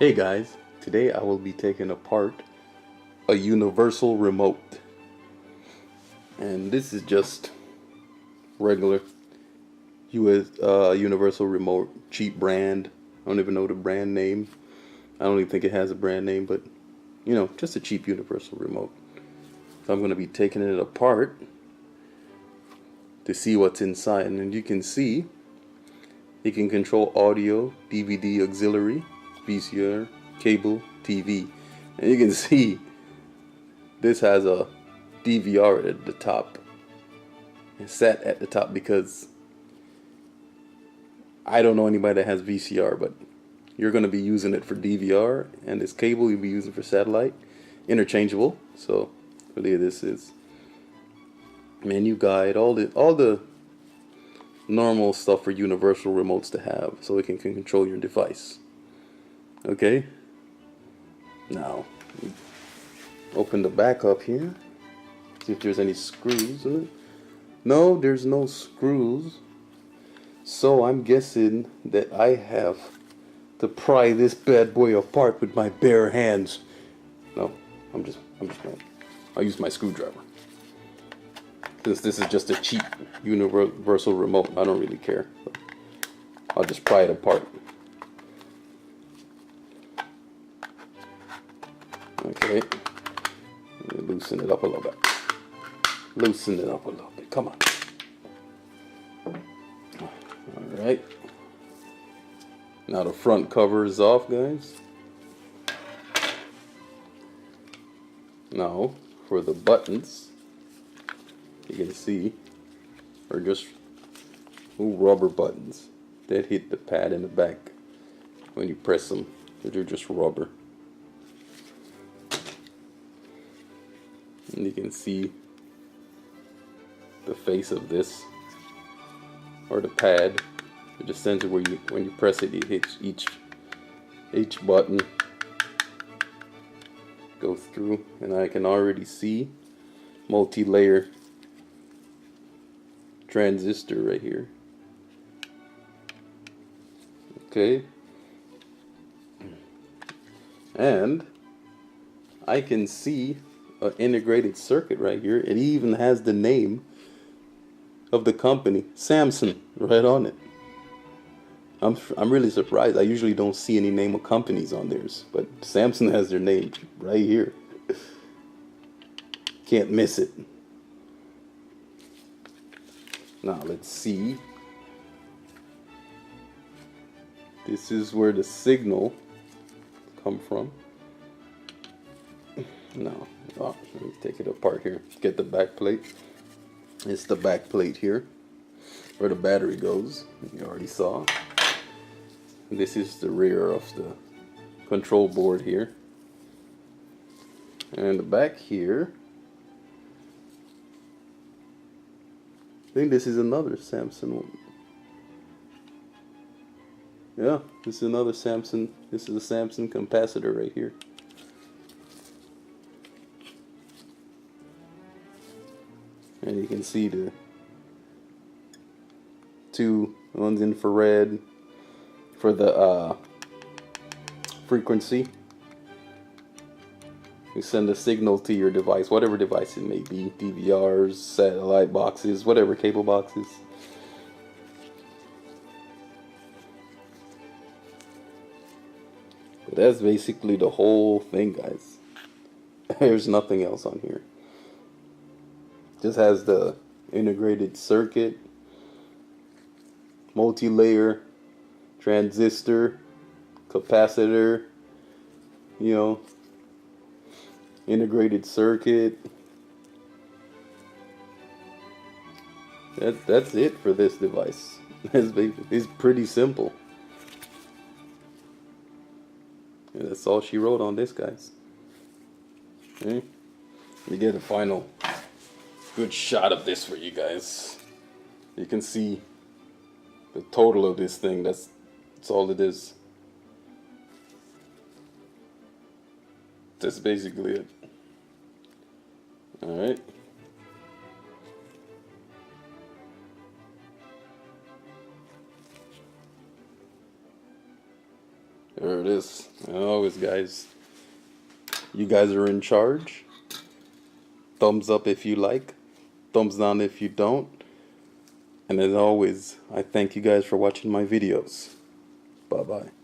Hey guys, today I will be taking apart a universal remote. And this is just regular universal remote, cheap brand. I don't even know the brand name. I don't even think it has a brand name, but just a cheap universal remote. So I'm going to be taking it apart to see what's inside. And you can see it can control audio, DVD auxiliary, VCR, cable, TV. And you can see this has a DVR at the top. It's set at the top because I don't know anybody that has VCR, but you're going to be using it for DVR, and this cable you'll be using for satellite, interchangeable. So really, this is menu guide, all the normal stuff for universal remotes to have, so it can control your device. Okay. Now, open the back up here. See if there's any screws in it. No, there's no screws. So I'm guessing that I have to pry this bad boy apart with my bare hands. No, I'm just going. I'll use my screwdriver. Since this is just a cheap universal remote, I don't really care. I'll just pry it apart. Okay. Loosen it up a little bit. Loosen it up a little bit. Come on. Alright. Now the front cover is off, guys. Now, for the buttons, you can see, are just rubber buttons that hit the pad in the back when you press them. They're just rubber. And you can see the face of this, or the pad, the sensor where when you press it, it hits each button, goes through, and I can already see multi-layer transistor right here. Okay, and I can see an integrated circuit right here. It even has the name of the company, Samsung, right on it. I'm really surprised. I usually don't see any name of companies on theirs, but Samsung has their name right here. Can't miss it. Now let's see. This is where the signal come from. No, let me take it apart here. Get the back plate. It's the back plate here where the battery goes. You already saw. This is the rear of the control board here. And the back here, I think this is another Samsung one. Yeah, this is another Samsung. This is a Samsung capacitor right here. And you can see the one's infrared for the frequency. You send a signal to your device, whatever device it may be, DVRs, satellite boxes, whatever, cable boxes. But that's basically the whole thing, guys. There's nothing else on here. Just has the integrated circuit, multi-layer transistor, capacitor, integrated circuit. That's it for this device. It's pretty simple. And that's all she wrote on this, guys. Okay. We get a final good shot of this for you guys. You can see the total of this thing. That's all it is. That's basically it. Alright. There it is. And always, guys, you guys are in charge. Thumbs up if you like, thumbs down if you don't. And as always, I thank you guys for watching my videos. Bye bye.